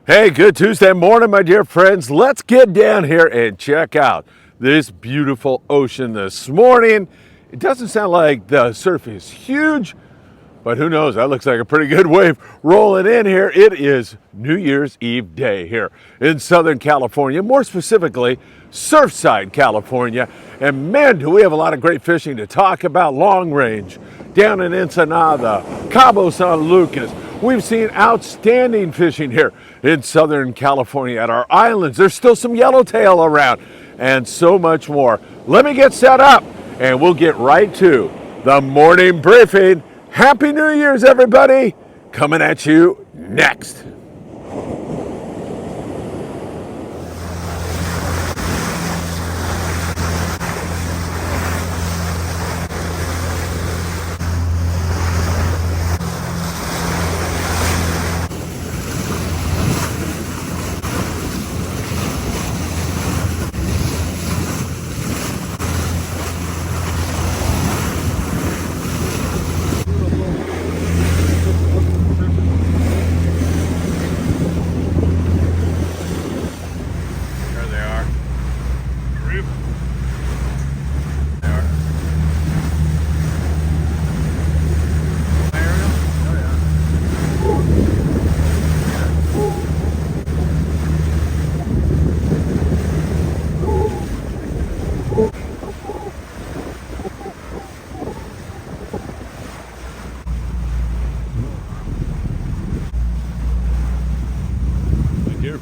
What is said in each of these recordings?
Hey, good Tuesday morning, my dear friends. Let's get down here and check out this beautiful ocean this morning. It doesn't sound like the surf is huge, but who knows? That looks like a pretty good wave rolling in here. It is New Year's Eve day here in Southern California, more specifically, Surfside, California. And man, do we have a lot of great fishing to talk about. Long range, down in Ensenada, Cabo San Lucas. We've seen outstanding fishing here in Southern California at our islands. There's still some yellowtail around and so much more. Let me get set up and we'll get right to the morning briefing. Happy New Year's, everybody. Coming at you next.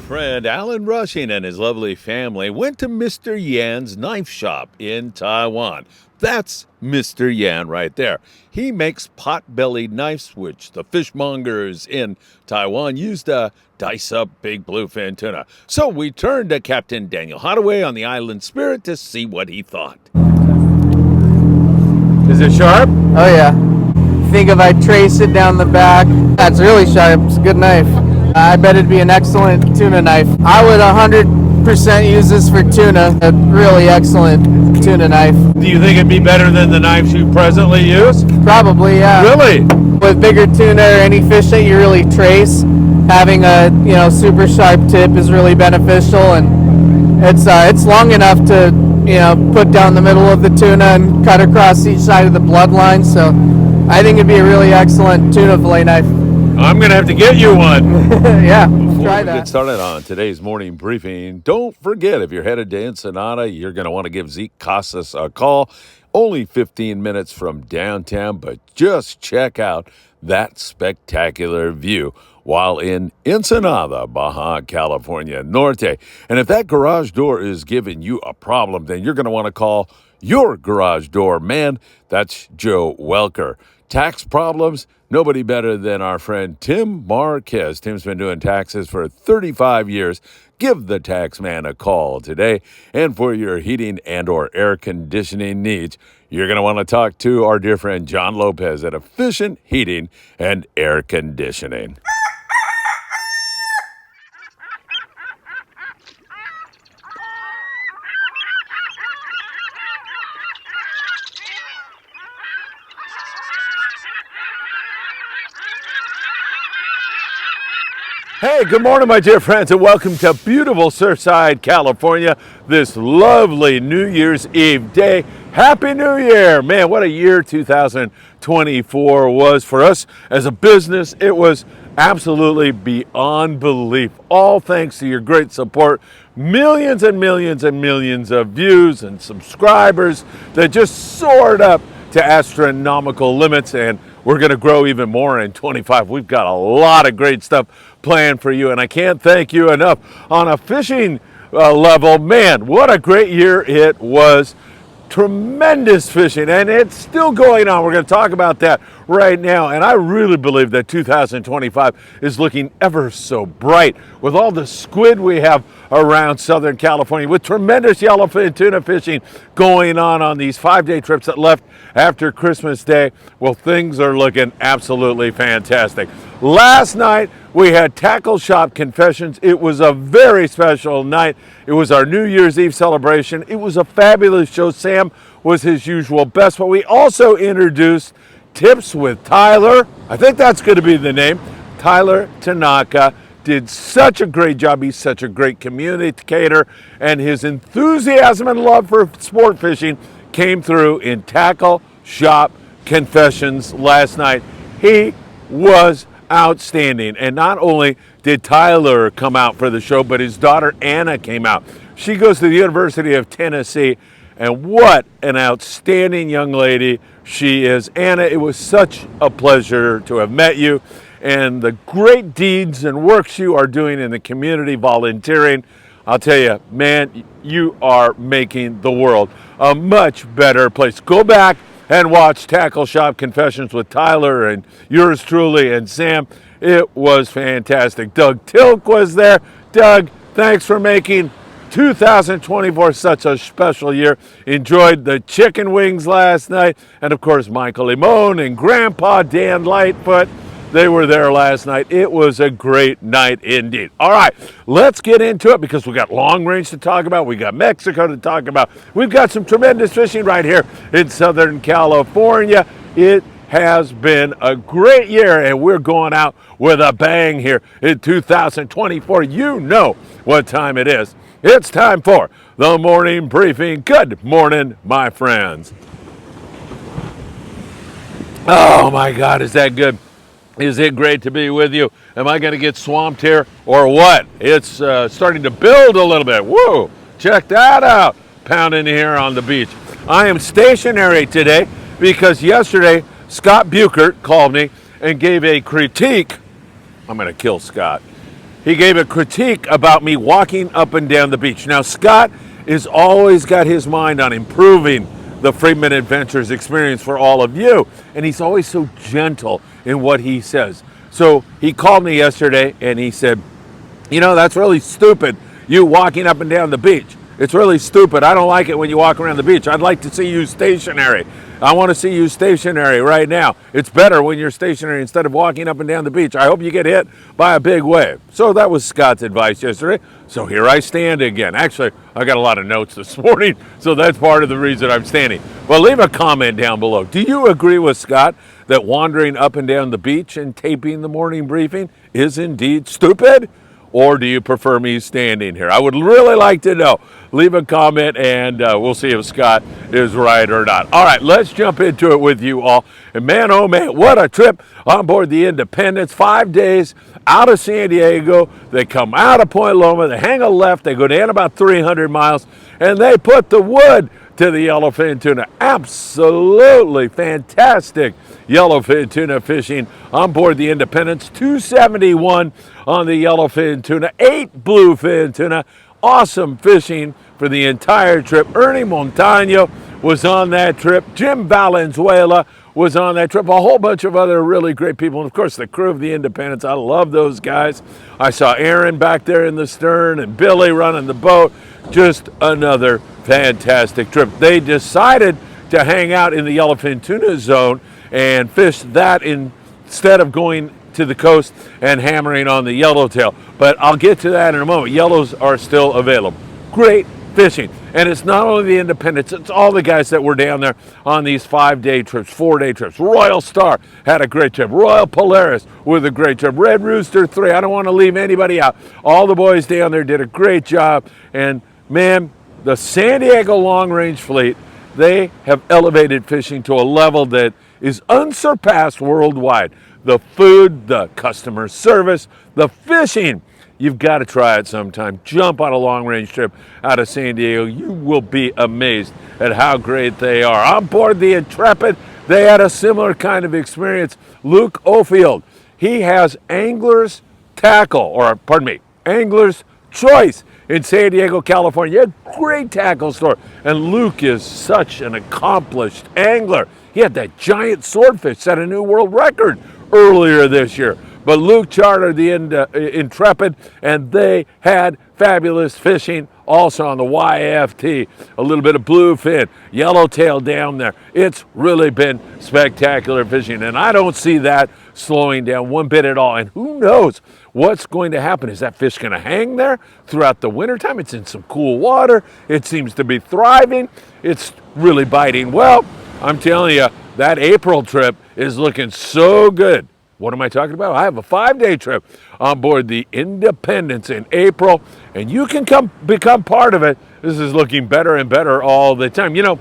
Friend Alan Rushing and his lovely family went to Mr. Yan's knife shop in Taiwan. That's Mr. Yan right there. He makes pot-bellied knives, which the fishmongers in Taiwan use to dice up big bluefin tuna. So we turned to Captain Daniel Hadaway on the Island Spirit to see what he thought. Is it sharp? Oh yeah. Think if I trace it down the back, that's really sharp. It's a good knife. I bet it'd be an excellent tuna knife. I would 100% use this for tuna. A really excellent tuna knife. Do you think it'd be better than the knives you presently use? Probably, yeah. Really? With bigger tuna or any fish that you really trace, having a super sharp tip is really beneficial, and it's long enough to put down the middle of the tuna and cut across each side of the bloodline. So I think it'd be a really excellent tuna fillet knife. I'm going to have to get you one. Yeah, Before try we that. get started on today's morning briefing, don't forget, if you're headed to Ensenada, you're going to want to give Zeke Casas a call. Only 15 minutes from downtown, but just check out that spectacular view while in Ensenada, Baja California Norte. And if that garage door is giving you a problem, then you're going to want to call your garage door man. That's Joe Welker. Tax problems? Nobody better than our friend Tim Marquez. Tim's been doing taxes for 35 years. Give the tax man a call today. And for your heating and or air conditioning needs, you're going to want to talk to our dear friend John Lopez at Efficient Heating and Air Conditioning. Hey, good morning, my dear friends, and welcome to beautiful Surfside, California, this lovely New Year's Eve day. Happy New Year! Man, what a year 2024 was for us as a business. It was absolutely beyond belief, all thanks to your great support. Millions and millions and millions of views and subscribers that just soared up to astronomical limits, and we're going to grow even more in 25. We've got a lot of great stuff planned for you, and I can't thank you enough. On a fishing level, man, what a great year it was. Tremendous fishing, and it's still going on. We're going to talk about that right now, and I really believe that 2025 is looking ever so bright with all the squid we have around Southern California, with tremendous yellowfin tuna fishing going on these 5-day trips that left after Christmas Day. Well, things are looking absolutely fantastic. Last night we had Tackle Shop Confessions. It was a very special night. It was our New Year's Eve celebration. It was a fabulous show. Sam was his usual best, but we also introduced Tips with Tyler. I think that's going to be the name. Tyler Tanaka did such a great job. He's such a great communicator, and his enthusiasm and love for sport fishing came through in Tackle Shop Confessions last night. He was outstanding. And not only did Tyler come out for the show, but his daughter Anna came out. She goes to the University of Tennessee, and what an outstanding young lady she is. Anna, it was such a pleasure to have met you, and the great deeds and works you are doing in the community volunteering. I'll tell you, man, you are making the world a much better place. Go back and watch Tackle Shop Confessions with Tyler and yours truly and Sam. It was fantastic. Doug Tilk was there. Doug, thanks for making 2024 such a special year. Enjoyed the chicken wings last night. And of course, Michael Limon and Grandpa Dan Lightfoot. They were there last night. It was a great night indeed. All right, let's get into it because we got long range to talk about. We got Mexico to talk about. We've got some tremendous fishing right here in Southern California. It has been a great year, and we're going out with a bang here in 2024. You know what time it is. It's time for the morning briefing. Good morning, my friends. Oh my God, is that good? Is it great to be with you? Am I going to get swamped here or what? It's starting to build a little bit. Whoa, check that out. Pounding here on the beach. I am stationary today because yesterday Scott Buchert called me and gave a critique. I'm going to kill Scott. He gave a critique about me walking up and down the beach. Now, Scott has always got his mind on improving the Friedman Adventures experience for all of you. And he's always so gentle in what he says. So he called me yesterday and he said, you know, that's really stupid, you walking up and down the beach. It's really stupid. I don't like it when you walk around the beach. I'd like to see you stationary. I want to see you stationary right now. It's better when you're stationary instead of walking up and down the beach. I hope you get hit by a big wave. So that was Scott's advice yesterday. So here I stand again. Actually, I got a lot of notes this morning, so that's part of the reason I'm standing. Well, leave a comment down below. Do you agree with Scott that wandering up and down the beach and taping the morning briefing is indeed stupid? Or do you prefer me standing here? I would really like to know. Leave a comment and we'll see if Scott is right or not. All right, let's jump into it with you all. And man, oh man, what a trip on board the Independence. 5 days out of San Diego. They come out of Point Loma. They hang a left. They go down about 300 miles. And they put the wood to the yellowfin tuna. Absolutely fantastic yellowfin tuna fishing on board the Independence. 271 on the yellowfin tuna, 8 bluefin tuna. Awesome fishing for the entire trip. Ernie Montano was on that trip. Jim Valenzuela was on that trip. A whole bunch of other really great people. And of course, the crew of the Independence. I love those guys. I saw Aaron back there in the stern and Billy running the boat. Just another fantastic trip. They decided to hang out in the yellowfin tuna zone and fish that instead of going to the coast and hammering on the yellowtail. But I'll get to that in a moment. Yellows are still available. Great fishing. And it's not only the Independence, it's all the guys that were down there on these 5-day trips, 4-day trips. Royal Star had a great trip. Royal Polaris with a great trip. Red Rooster 3, I don't want to leave anybody out. All the boys down there did a great job. And man, the San Diego Long Range Fleet, they have elevated fishing to a level that is unsurpassed worldwide. The food, the customer service, the fishing. You've got to try it sometime. Jump on a long-range trip out of San Diego. You will be amazed at how great they are. On board the Intrepid, they had a similar kind of experience. Luke Ofield, he has Angler's Tackle, or pardon me, Angler's Choice in San Diego, California. A great tackle store. And Luke is such an accomplished angler. He had that giant swordfish, set a new world record earlier this year. But Luke chartered the Intrepid, and they had fabulous fishing also on the YFT. A little bit of bluefin, yellowtail down there. It's really been spectacular fishing, and I don't see that slowing down one bit at all. And who knows what's going to happen? Is that fish going to hang there throughout the wintertime? It's in some cool water. It seems to be thriving. It's really biting well. I'm telling you, that April trip is looking so good What am I talking about? I have a 5-day trip on board the Independence in April, and you can come become part of it. This is looking better and better all the time. You know,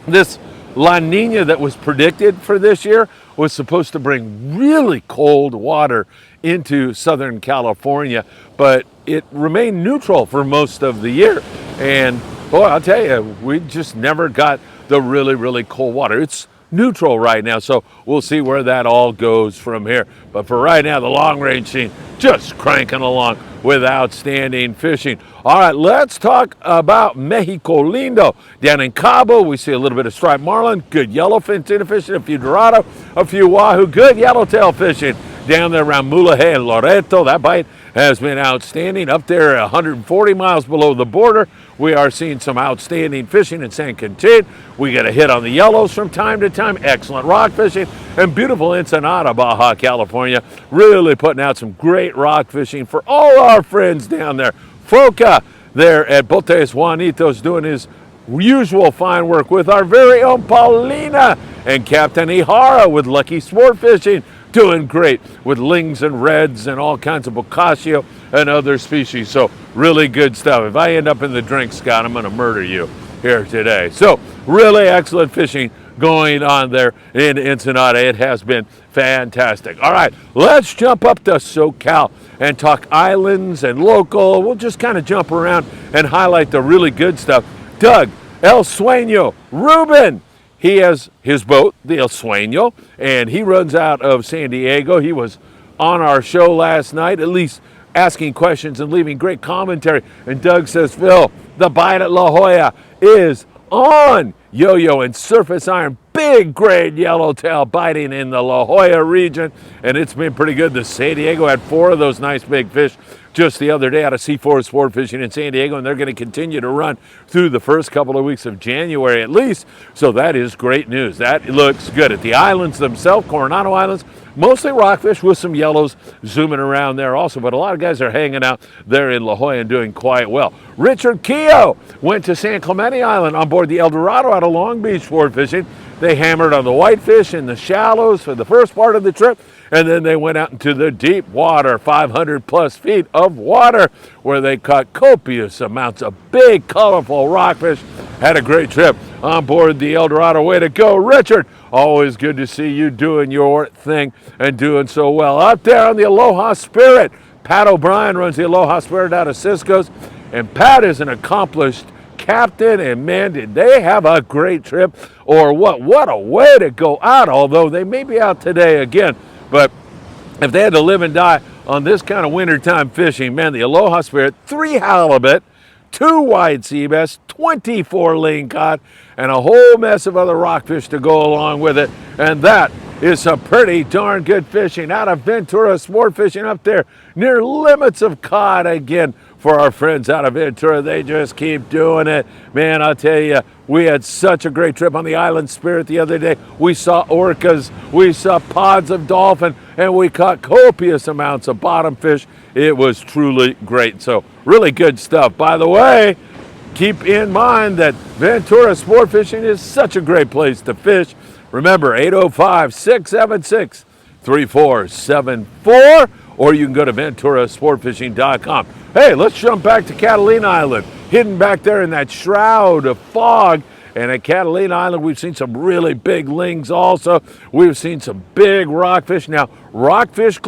this La Nina that was predicted for this year was supposed to bring really cold water into Southern California, but it remained neutral for most of the year. And boy, I'll tell you, we just never got the really, really cold water. It's neutral right now, so we'll see where that all goes from here. But for right now, the long range scene just cranking along with outstanding fishing. All right, let's talk about Mexico Lindo. Down in Cabo, we see a little bit of striped marlin, good yellowfin tuna fishing, a few dorado, a few wahoo, good yellowtail fishing. Down there around Mulaje and Loreto, that bite has been outstanding. Up there 140 miles below the border, we are seeing some outstanding fishing in San Quintin. We get a hit on the yellows from time to time, excellent rock fishing, and beautiful Ensenada, Baja California, really putting out some great rock fishing for all our friends down there. Foca there at Botes Juanitos doing his usual fine work with our very own Paulina, and Captain Ihara with Lucky Sport Fishing doing great with lings and reds and all kinds of boccaccio and other species. So really good stuff. If I end up in the drink, Scott, I'm going to murder you here today. So really excellent fishing going on there in Ensenada. It has been fantastic. All right, let's jump up to SoCal and talk islands and local. We'll just kind of jump around and highlight the really good stuff. Doug, El Sueño, Ruben, he has his boat, the El Sueño, and he runs out of San Diego. He was on our show last night, at least asking questions and leaving great commentary. And Doug says, Phil, the bite at La Jolla is on. Yo-yo and surface iron, big grade yellowtail biting in the La Jolla region, and it's been pretty good. The San Diego had 4 of those nice big fish just the other day out of C4 Sport Fishing in San Diego, and they're going to continue to run through the first couple of weeks of January at least. So that is great news. That looks good. At the islands themselves, Coronado Islands, mostly rockfish with some yellows zooming around there also, but a lot of guys are hanging out there in La Jolla and doing quite well. Richard Keogh went to San Clemente Island on board the El Dorado out of Long Beach Sport Fishing. They hammered on the whitefish in the shallows for the first part of the trip, and then they went out into the deep water, 500 plus feet of water, where they caught copious amounts of big, colorful rockfish. Had a great trip on board the El Dorado. Way to go, Richard. Always good to see you doing your thing and doing so well. Out there on the Aloha Spirit, Pat O'Brien runs the Aloha Spirit out of Cisco's, and Pat is an accomplished captain, and man, did they have a great trip or what. What a way to go out, although they may be out today again. But if they had to live and die on this kind of wintertime fishing, man, the Aloha Spirit, 3 halibut, 2 white sea bass, 24 lingcod, and a whole mess of other rockfish to go along with it. And that is some pretty darn good fishing out of Ventura Sport Fishing up there near limits of cod again. For our friends out of Ventura, they just keep doing it. Man, I'll tell you, we had such a great trip on the Island Spirit the other day. We saw orcas, we saw pods of dolphin, and we caught copious amounts of bottom fish. It was truly great. So really good stuff. By the way, keep in mind that Ventura Sport Fishing is such a great place to fish. Remember, 805-676-3474, or you can go to venturasportfishing.com. Hey, let's jump back to Catalina Island, hidden back there in that shroud of fog. And at Catalina Island, we've seen some really big lings also. We've seen some big rockfish. Now, rockfish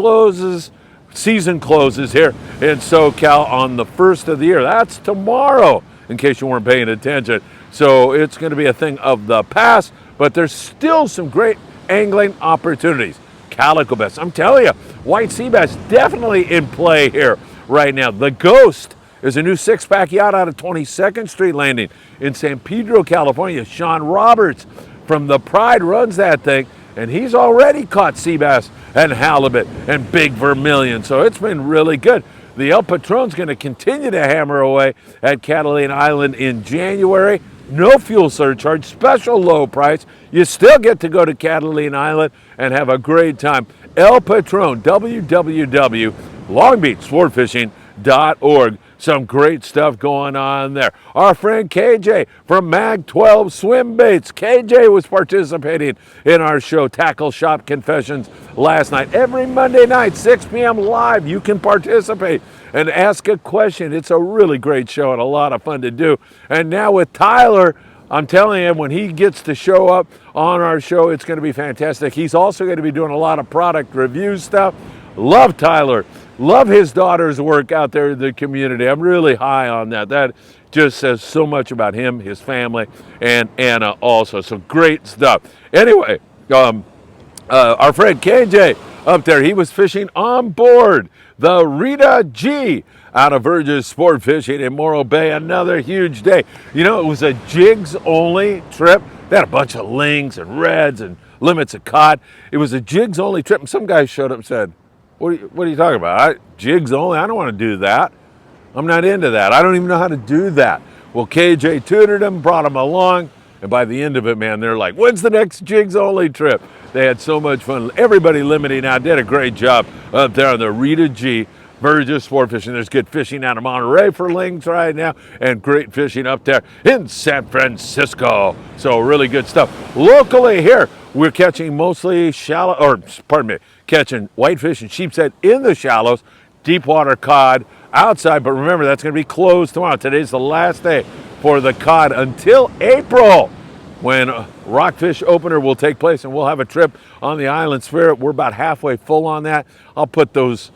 season closes here in SoCal on the 1st of the year. That's tomorrow, in case you weren't paying attention. So it's going to be a thing of the past, but there's still some great angling opportunities. Calico bass, I'm telling you, white sea bass definitely in play here right now. The Ghost is a new 6-pack yacht out of 22nd Street Landing in San Pedro, California. Sean Roberts from the Pride runs that thing, and he's already caught sea bass and halibut and big vermilion, so it's been really good. The El Patron's going to continue to hammer away at Catalina Island in January. No fuel surcharge, special low price. You still get to go to Catalina Island and have a great time. El Patron, www.longbeachsportfishing.com. Some great stuff going on there. Our friend KJ from Mag 12 Swim Baits. KJ was participating in our show, Tackle Shop Confessions, last night. Every Monday night, 6 p.m. live, you can participate and ask a question. It's a really great show and a lot of fun to do. And now with Tyler, I'm telling you, when he gets to show up on our show, it's going to be fantastic. He's also going to be doing a lot of product review stuff. Love Tyler. Love his daughter's work out there in the community. I'm really high on that. That just says so much about him, his family, and Anna also. So great stuff. Anyway, our friend KJ up there, he was fishing on board the Rita G out of Virgis Sport Fishing in Morro Bay. Another huge day. You know, it was a jigs only trip. They had a bunch of lings and reds and limits of cod. It was a jigs only trip. And some guy showed up and said, what are you talking about? Jigs only? I don't want to do that. I'm not into that. I don't even know how to do that. Well, KJ tutored them, brought them along, and by the end of it, man, they're like, when's the next jigs only trip? They had so much fun. Everybody limiting out did a great job up there on the Rita G. Virgis Sport Fishing. There's good fishing out of Monterey for lings right now, and great fishing up there in San Francisco. So really good stuff. Locally here, we're catching mostly catching whitefish and sheepshead in the shallows, deep water cod outside. But remember, that's going to be closed tomorrow. Today's the last day for the cod until April, when rockfish opener will take place, and we'll have a trip on the Island Spirit. We're about halfway full on that. I'll put those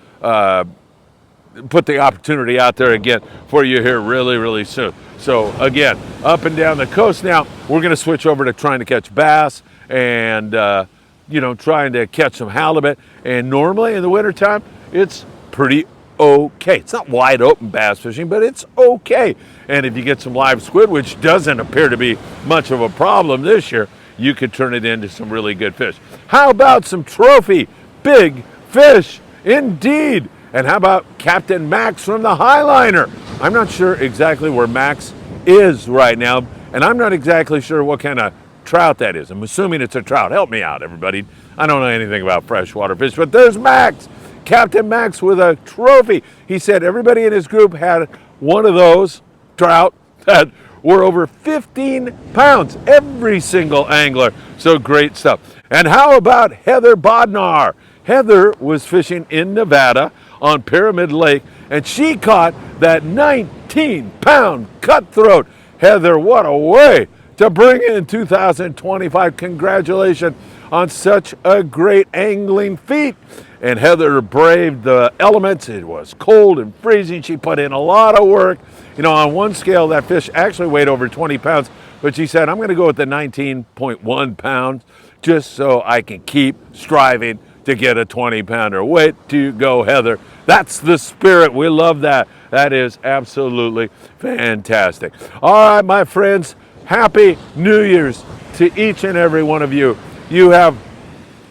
put the opportunity out there again for you here really, really soon. So again, up and down the coast now, we're going to switch over to trying to catch bass and trying to catch some halibut. And normally in the wintertime, it's pretty okay. It's not wide open bass fishing, but it's okay. And if you get some live squid, which doesn't appear to be much of a problem this year, you could turn it into some really good fish. How about some trophy big fish? Indeed. And how about Captain Max from the Highliner? I'm not sure exactly where Max is right now, and I'm not exactly sure what kind of trout that is. I'm assuming it's a trout. Help me out, everybody. I don't know anything about freshwater fish, but there's Max, Captain Max with a trophy. He said everybody in his group had one of those trout that were over 15 pounds, every single angler. So great stuff. And how about Heather Bodnar? Heather was fishing in Nevada on Pyramid Lake, and she caught that 19-pound cutthroat. Heather, what a way to bring in 2025. Congratulations on such a great angling feat. And Heather braved the elements. It was cold and freezing. She put in a lot of work. You know, on one scale, that fish actually weighed over 20 pounds, but she said, I'm going to go with the 19.1 pounds just so I can keep striving to get a 20-pounder. Way to go, Heather. That's the spirit. We love that. That is absolutely fantastic. All right, my friends, happy New Year's to each and every one of you. You have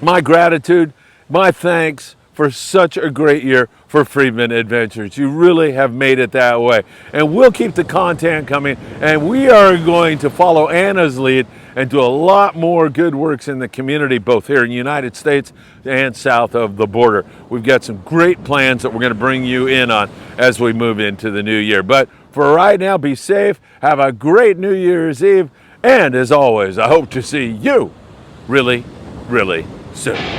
my gratitude, my thanks for such a great year for Friedman Adventures. You really have made it that way. And we'll keep the content coming, and we are going to follow Anna's lead and do a lot more good works in the community, both here in the United States and south of the border. We've got some great plans that we're going to bring you in on as we move into the new year. But for right now, be safe, have a great New Year's Eve, and as always, I hope to see you really, really soon.